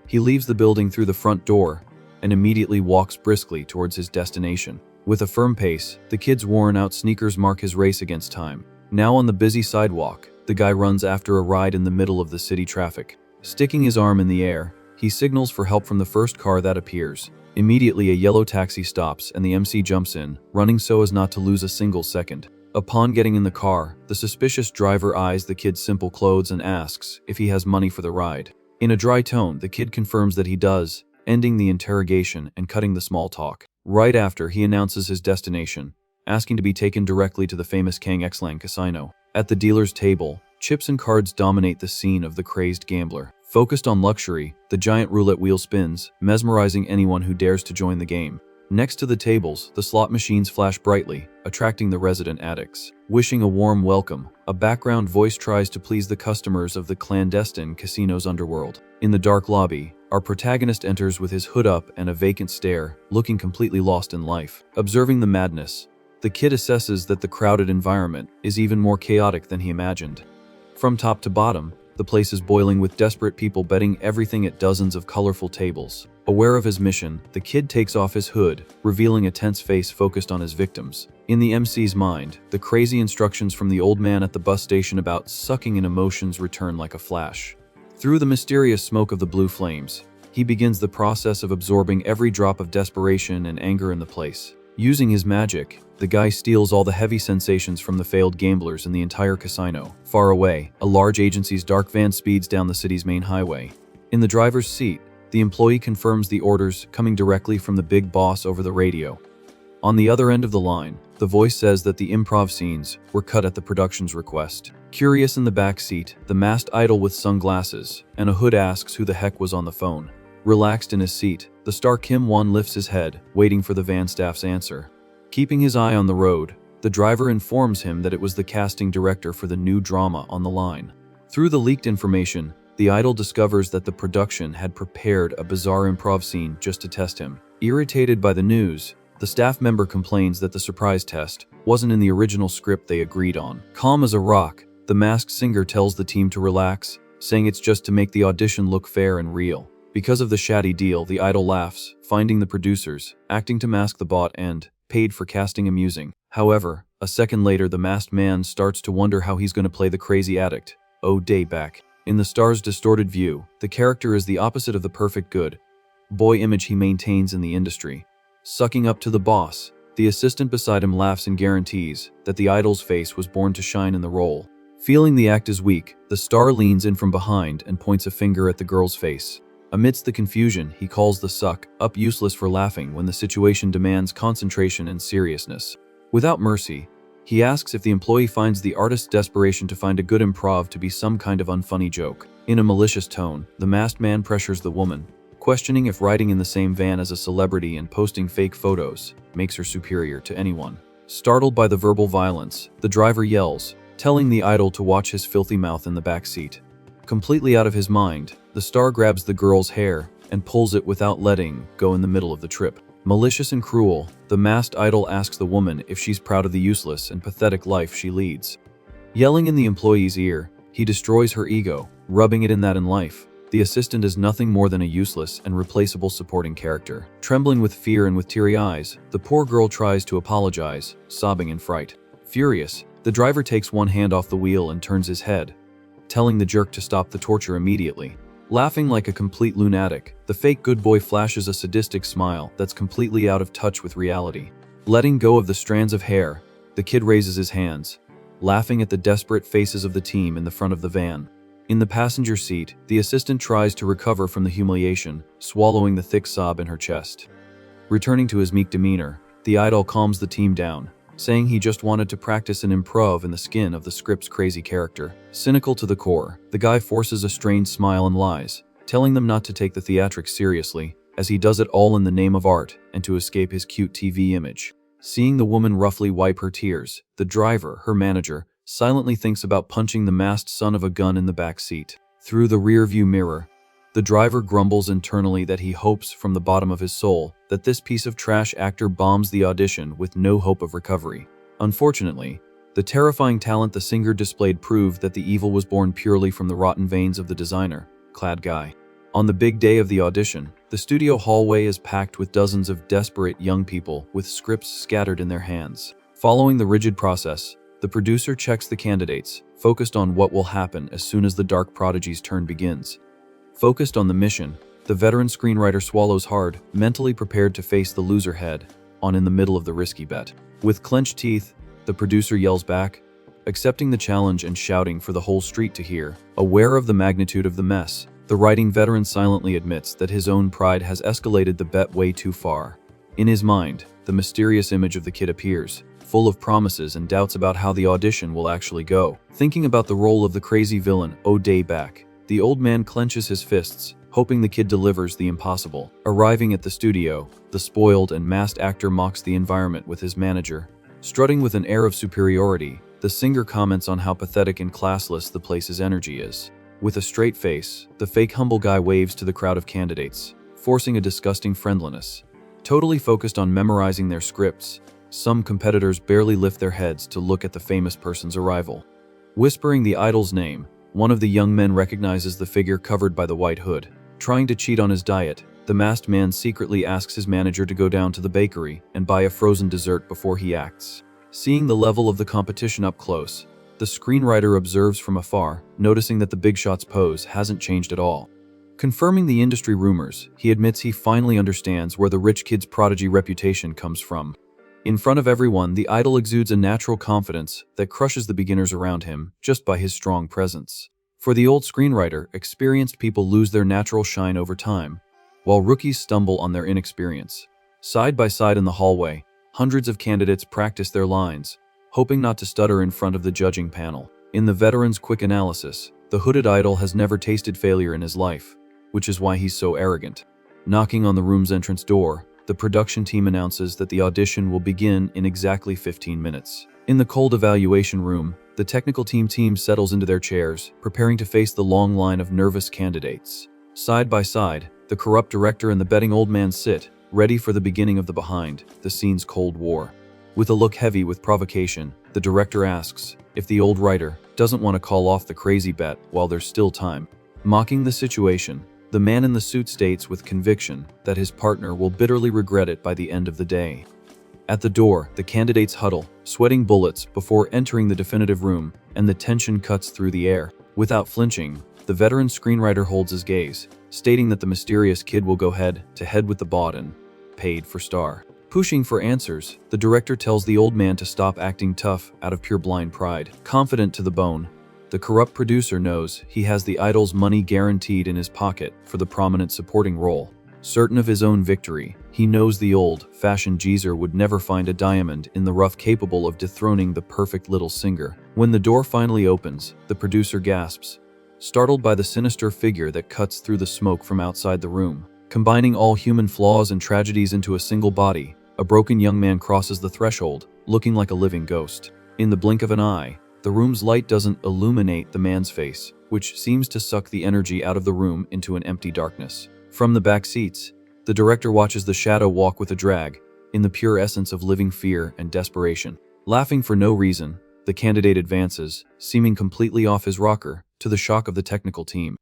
He leaves the building through the front door and immediately walks briskly towards his destination. With a firm pace, the kid's worn-out sneakers mark his race against time. Now on the busy sidewalk, the guy runs after a ride in the middle of the city traffic. Sticking his arm in the air, he signals for help from the first car that appears. Immediately, a yellow taxi stops and the MC jumps in, running so as not to lose a single second. Upon getting in the car, the suspicious driver eyes the kid's simple clothes and asks if he has money for the ride. In a dry tone, the kid confirms that he does, ending the interrogation and cutting the small talk. Right after, he announces his destination, asking to be taken directly to the famous Kang Xlang casino. At the dealer's table, chips and cards dominate the scene of the crazed gambler. Focused on luxury, the giant roulette wheel spins, mesmerizing anyone who dares to join the game. Next to the tables, the slot machines flash brightly, attracting the resident addicts. Wishing a warm welcome, a background voice tries to please the customers of the clandestine casino's underworld. In the dark lobby, our protagonist enters with his hood up and a vacant stare, looking completely lost in life. Observing the madness, the kid assesses that the crowded environment is even more chaotic than he imagined. From top to bottom, the place is boiling with desperate people betting everything at dozens of colorful tables. Aware of his mission, the kid takes off his hood, revealing a tense face focused on his victims. In the MC's mind, the crazy instructions from the old man at the bus station about sucking in emotions return like a flash. Through the mysterious smoke of the blue flames, he begins the process of absorbing every drop of desperation and anger in the place. Using his magic, the guy steals all the heavy sensations from the failed gamblers in the entire casino. Far away, a large agency's dark van speeds down the city's main highway. In the driver's seat, the employee confirms the orders coming directly from the big boss over the radio. On the other end of the line, the voice says that the improv scenes were cut at the production's request. Curious in the back seat, the masked idol with sunglasses and a hood asks who the heck was on the phone. Relaxed in his seat, the star Kim Won lifts his head, waiting for the van staff's answer. Keeping his eye on the road, the driver informs him that it was the casting director for the new drama on the line. Through the leaked information, the idol discovers that the production had prepared a bizarre improv scene just to test him. Irritated by the news, the staff member complains that the surprise test wasn't in the original script they agreed on. Calm as a rock, the masked singer tells the team to relax, saying it's just to make the audition look fair and real. Because of the shady deal, the idol laughs, finding the producers, acting to mask the bot and paid for casting amusing. However, a second later, the masked man starts to wonder how he's going to play the crazy addict. Oh, day back. In the star's distorted view, the character is the opposite of the perfect good boy image he maintains in the industry. Sucking up to the boss, the assistant beside him laughs and guarantees that the idol's face was born to shine in the role. Feeling the act is weak, the star leans in from behind and points a finger at the girl's face. Amidst the confusion, he calls the suck up useless for laughing when the situation demands concentration and seriousness. Without mercy, he asks if the employee finds the artist's desperation to find a good improv to be some kind of unfunny joke. In a malicious tone, the masked man pressures the woman, questioning if riding in the same van as a celebrity and posting fake photos makes her superior to anyone. Startled by the verbal violence, the driver yells, telling the idol to watch his filthy mouth in the back seat. Completely out of his mind, the star grabs the girl's hair and pulls it without letting go in the middle of the trip. Malicious and cruel, the masked idol asks the woman if she's proud of the useless and pathetic life she leads. Yelling in the employee's ear, he destroys her ego, rubbing it in that in life, the assistant is nothing more than a useless and replaceable supporting character. Trembling with fear and with teary eyes, the poor girl tries to apologize, sobbing in fright. Furious, the driver takes one hand off the wheel and turns his head, telling the jerk to stop the torture immediately. Laughing like a complete lunatic, the fake good boy flashes a sadistic smile that's completely out of touch with reality. Letting go of the strands of hair, the kid raises his hands, laughing at the desperate faces of the team in the front of the van. In the passenger seat, the assistant tries to recover from the humiliation, swallowing the thick sob in her chest. Returning to his meek demeanor, the idol calms the team down, saying he just wanted to practice an improv in the skin of the script's crazy character. Cynical to the core, the guy forces a strained smile and lies, telling them not to take the theatrics seriously, as he does it all in the name of art and to escape his cute TV image. Seeing the woman roughly wipe her tears, the driver, her manager, silently thinks about punching the masked son of a gun in the back seat. Through the rear-view mirror, the driver grumbles internally that he hopes from the bottom of his soul that this piece of trash actor bombs the audition with no hope of recovery. Unfortunately, the terrifying talent the singer displayed proved that the evil was born purely from the rotten veins of the designer-clad guy. On the big day of the audition, the studio hallway is packed with dozens of desperate young people with scripts scattered in their hands. Following the rigid process, the producer checks the candidates, focused on what will happen as soon as the Dark Prodigy's turn begins. Focused on the mission, the veteran screenwriter swallows hard, mentally prepared to face the loser head-on in the middle of the risky bet. With clenched teeth, the producer yells back, accepting the challenge and shouting for the whole street to hear. Aware of the magnitude of the mess, the writing veteran silently admits that his own pride has escalated the bet way too far. In his mind, the mysterious image of the kid appears, full of promises and doubts about how the audition will actually go. Thinking about the role of the crazy villain, day back, the old man clenches his fists, hoping the kid delivers the impossible. Arriving at the studio, the spoiled and masked actor mocks the environment with his manager. Strutting with an air of superiority, the singer comments on how pathetic and classless the place's energy is. With a straight face, the fake humble guy waves to the crowd of candidates, forcing a disgusting friendliness. Totally focused on memorizing their scripts, some competitors barely lift their heads to look at the famous person's arrival. Whispering the idol's name, one of the young men recognizes the figure covered by the white hood. Trying to cheat on his diet, the masked man secretly asks his manager to go down to the bakery and buy a frozen dessert before he acts. Seeing the level of the competition up close, the screenwriter observes from afar, noticing that the big shot's pose hasn't changed at all. Confirming the industry rumors, he admits he finally understands where the rich kid's prodigy reputation comes from. In front of everyone, the idol exudes a natural confidence that crushes the beginners around him just by his strong presence. For the old screenwriter, experienced people lose their natural shine over time, while rookies stumble on their inexperience. Side by side in the hallway, hundreds of candidates practice their lines, hoping not to stutter in front of the judging panel. In the veteran's quick analysis, the hooded idol has never tasted failure in his life, which is why he's so arrogant. Knocking on the room's entrance door, the production team announces that the audition will begin in exactly 15 minutes. In the cold evaluation room, the technical team settles into their chairs, preparing to face the long line of nervous candidates. Side by side, the corrupt director and the betting old man sit, ready for the beginning of the scene's Cold War. With a look heavy with provocation, the director asks if the old writer doesn't want to call off the crazy bet while there's still time. Mocking the situation, the man in the suit states with conviction that his partner will bitterly regret it by the end of the day. At the door, the candidates huddle, sweating bullets before entering the definitive room, and the tension cuts through the air. Without flinching, the veteran screenwriter holds his gaze, stating that the mysterious kid will go head-to-head with the bought and paid for star. Pushing for answers, the director tells the old man to stop acting tough out of pure blind pride. Confident to the bone, the corrupt producer knows he has the idol's money guaranteed in his pocket for the prominent supporting role. Certain of his own victory, he knows the old-fashioned geezer would never find a diamond in the rough capable of dethroning the perfect little singer. When the door finally opens, the producer gasps, startled by the sinister figure that cuts through the smoke from outside the room. Combining all human flaws and tragedies into a single body, a broken young man crosses the threshold, looking like a living ghost. In the blink of an eye, the room's light doesn't illuminate the man's face, which seems to suck the energy out of the room into an empty darkness. From the back seats, The director watches the shadow walk with a drag, in the pure essence of living fear and desperation. Laughing for no reason, the candidate advances, seeming completely off his rocker, to the shock of the technical team.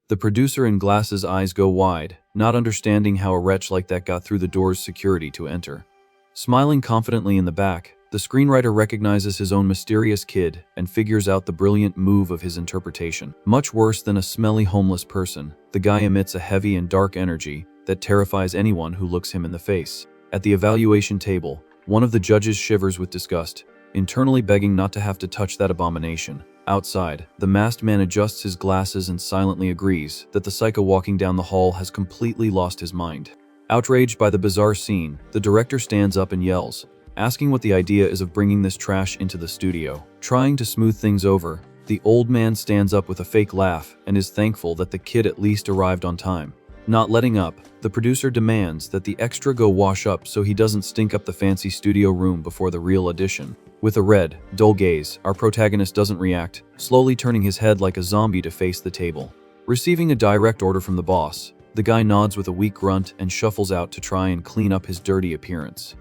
The producer in glasses' eyes go wide, not understanding how a wretch like that got through the door's security to enter. Smiling confidently in the back, the screenwriter recognizes his own mysterious kid and figures out the brilliant move of his interpretation. Much worse than a smelly homeless person, the guy emits a heavy and dark energy that terrifies anyone who looks him in the face. At the evaluation table, one of the judges shivers with disgust, internally begging not to have to touch that abomination. Outside, the masked man adjusts his glasses and silently agrees that the psycho walking down the hall has completely lost his mind. Outraged by the bizarre scene, the director stands up and yells, asking what the idea is of bringing this trash into the studio. Trying to smooth things over, the old man stands up with a fake laugh and is thankful that the kid at least arrived on time. Not letting up, the producer demands that the extra go wash up so he doesn't stink up the fancy studio room before the real audition. With a red, dull gaze, our protagonist doesn't react, slowly turning his head like a zombie to face the table. Receiving a direct order from the boss, the guy nods with a weak grunt and shuffles out to try and clean up his dirty appearance.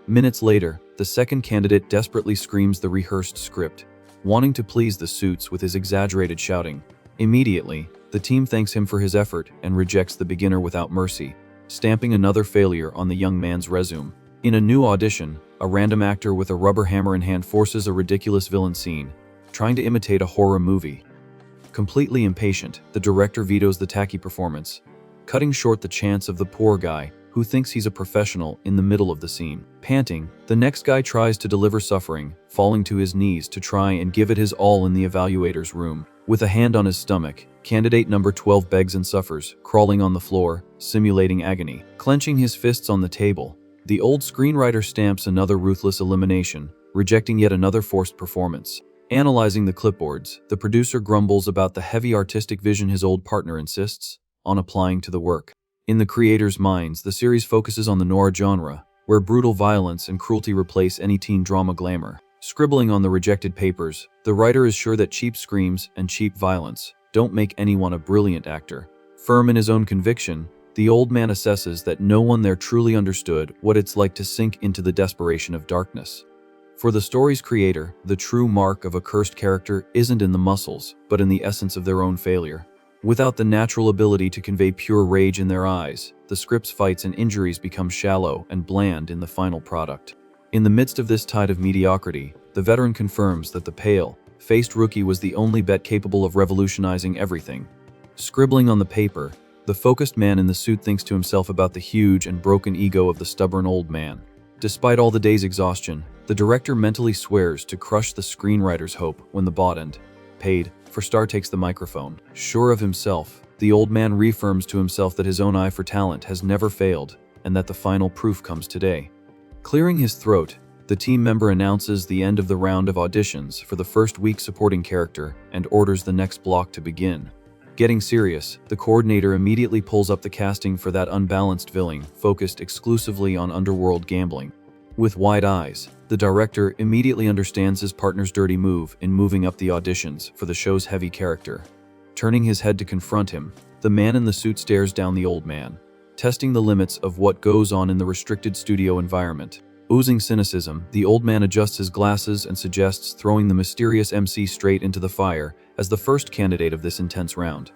Minutes later, the second candidate desperately screams the rehearsed script, wanting to please the suits with his exaggerated shouting. Immediately, the team thanks him for his effort and rejects the beginner without mercy, stamping another failure on the young man's resume. In a new audition, a random actor with a rubber hammer in hand forces a ridiculous villain scene, trying to imitate a horror movie. Completely impatient, the director vetoes the tacky performance, cutting short the chance of the poor guy who thinks he's a professional in the middle of the scene. Panting, the next guy tries to deliver suffering, falling to his knees to try and give it his all in the evaluator's room. With a hand on his stomach, candidate number 12 begs and suffers, crawling on the floor, simulating agony. Clenching his fists on the table, the old screenwriter stamps another ruthless elimination, rejecting yet another forced performance. Analyzing the clipboards, the producer grumbles about the heavy artistic vision his old partner insists on applying to the work. In the creators' minds, the series focuses on the noir genre, where brutal violence and cruelty replace any teen drama glamour. Scribbling on the rejected papers, the writer is sure that cheap screams and cheap violence don't make anyone a brilliant actor. Firm in his own conviction, the old man assesses that no one there truly understood what it's like to sink into the desperation of darkness. For the story's creator, the true mark of a cursed character isn't in the muscles, but in the essence of their own failure. Without the natural ability to convey pure rage in their eyes, the script's fights and injuries become shallow and bland in the final product. In the midst of this tide of mediocrity, the veteran confirms that the pale-faced rookie was the only bet capable of revolutionizing everything. Scribbling on the paper, the focused man in the suit thinks to himself about the huge and broken ego of the stubborn old man. Despite all the day's exhaustion, the director mentally swears to crush the screenwriter's hope when the bought-and paid for star takes the microphone. Sure of himself, the old man reaffirms to himself that his own eye for talent has never failed and that the final proof comes today. Clearing his throat, the team member announces the end of the round of auditions for the first week supporting character and orders the next block to begin. Getting serious, the coordinator immediately pulls up the casting for that unbalanced villain focused exclusively on underworld gambling. With wide eyes, the director immediately understands his partner's dirty move in moving up the auditions for the show's heavy character. Turning his head to confront him, the man in the suit stares down the old man, testing the limits of what goes on in the restricted studio environment. Oozing cynicism, the old man adjusts his glasses and suggests throwing the mysterious MC straight into the fire as the first candidate of this intense round.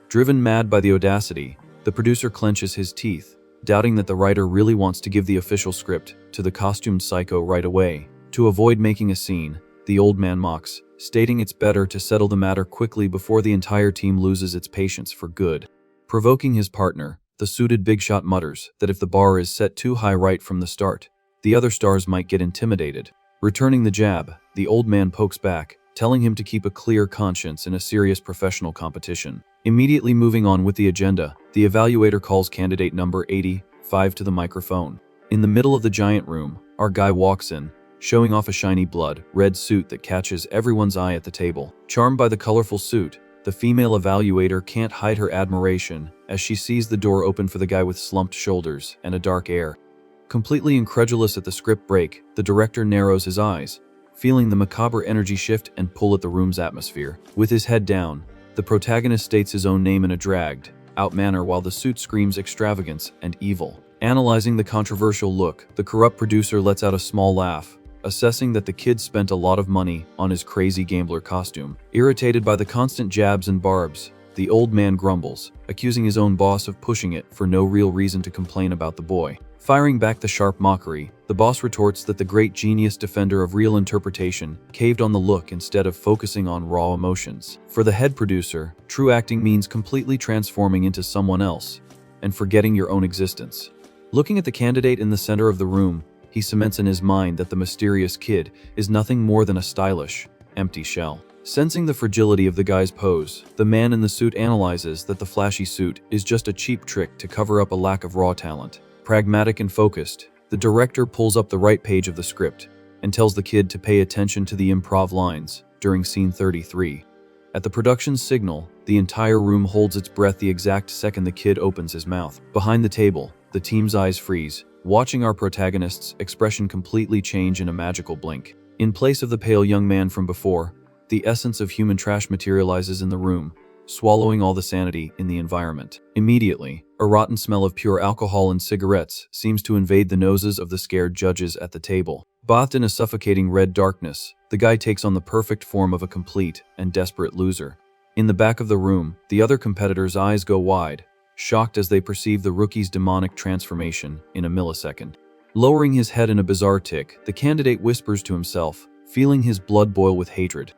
Driven mad by the audacity, the producer clenches his teeth, doubting that the writer really wants to give the official script to the costumed psycho right away. To avoid making a scene, the old man mocks, stating it's better to settle the matter quickly before the entire team loses its patience for good. Provoking his partner, the suited big shot mutters that if the bar is set too high right from the start, the other stars might get intimidated. Returning the jab, the old man pokes back, telling him to keep a clear conscience in a serious professional competition. Immediately moving on with the agenda, the evaluator calls candidate number 85 to the microphone. In the middle of the giant room, our guy walks in, showing off a shiny blood-red suit that catches everyone's eye at the table. Charmed by the colorful suit, the female evaluator can't hide her admiration as she sees the door open for the guy with slumped shoulders and a dark air. Completely incredulous at the script break, the director narrows his eyes, feeling the macabre energy shift and pull at the room's atmosphere. With his head down, the protagonist states his own name in a dragged, outmanner while the suit screams extravagance and evil. Analyzing the controversial look, the corrupt producer lets out a small laugh, assessing that the kid spent a lot of money on his crazy gambler costume. Irritated by the constant jabs and barbs, the old man grumbles, accusing his own boss of pushing it for no real reason to complain about the boy. Firing back the sharp mockery, the boss retorts that the great genius defender of real interpretation caved on the look instead of focusing on raw emotions. For the head producer, true acting means completely transforming into someone else and forgetting your own existence. Looking at the candidate in the center of the room, he cements in his mind that the mysterious kid is nothing more than a stylish, empty shell. Sensing the fragility of the guy's pose, the man in the suit analyzes that the flashy suit is just a cheap trick to cover up a lack of raw talent. Pragmatic and focused, the director pulls up the right page of the script and tells the kid to pay attention to the improv lines during scene 33. At the production's signal, the entire room holds its breath the exact second the kid opens his mouth. Behind the table, the team's eyes freeze, watching our protagonist's expression completely change in a magical blink. In place of the pale young man from before, the essence of human trash materializes in the room, swallowing all the sanity in the environment. Immediately, a rotten smell of pure alcohol and cigarettes seems to invade the noses of the scared judges at the table. Bathed in a suffocating red darkness, the guy takes on the perfect form of a complete and desperate loser. In the back of the room, the other competitors' eyes go wide, shocked as they perceive the rookie's demonic transformation in a millisecond. Lowering his head in a bizarre tick, the candidate whispers to himself, feeling his blood boil with hatred.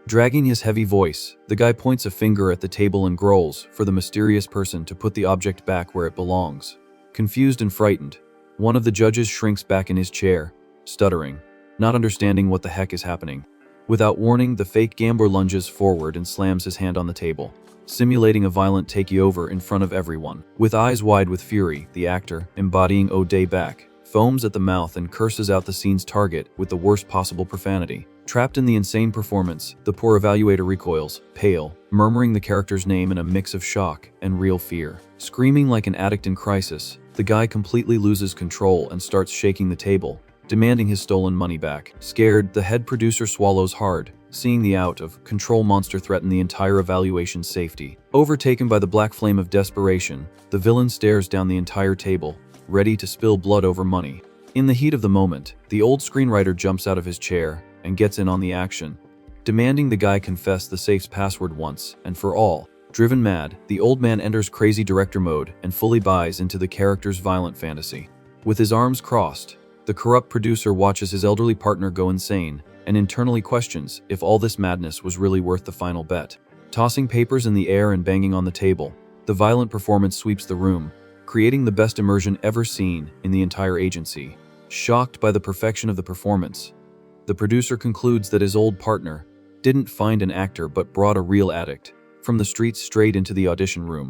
Dragging his heavy voice, the guy points a finger at the table and growls for the mysterious person to put the object back where it belongs. Confused and frightened, one of the judges shrinks back in his chair, stuttering, not understanding what the heck is happening. Without warning, the fake gambler lunges forward and slams his hand on the table, simulating a violent takeover in front of everyone. With eyes wide with fury, the actor, embodying O'Day back, foams at the mouth and curses out the scene's target with the worst possible profanity. Trapped in the insane performance, the poor evaluator recoils, pale, murmuring the character's name in a mix of shock and real fear. Screaming like an addict in crisis, the guy completely loses control and starts shaking the table, demanding his stolen money back. Scared, the head producer swallows hard, seeing the out-of-control monster threaten the entire evaluation's safety. Overtaken by the black flame of desperation, the villain stares down the entire table, ready to spill blood over money. In the heat of the moment, the old screenwriter jumps out of his chair and gets in on the action, demanding the guy confess the safe's password once and for all. Driven mad, the old man enters crazy director mode and fully buys into the character's violent fantasy. With his arms crossed, the corrupt producer watches his elderly partner go insane and internally questions if all this madness was really worth the final bet. Tossing papers in the air and banging on the table, the violent performance sweeps the room, creating the best immersion ever seen in the entire agency. Shocked by the perfection of the performance, the producer concludes that his old partner didn't find an actor but brought a real addict from the streets straight into the audition room.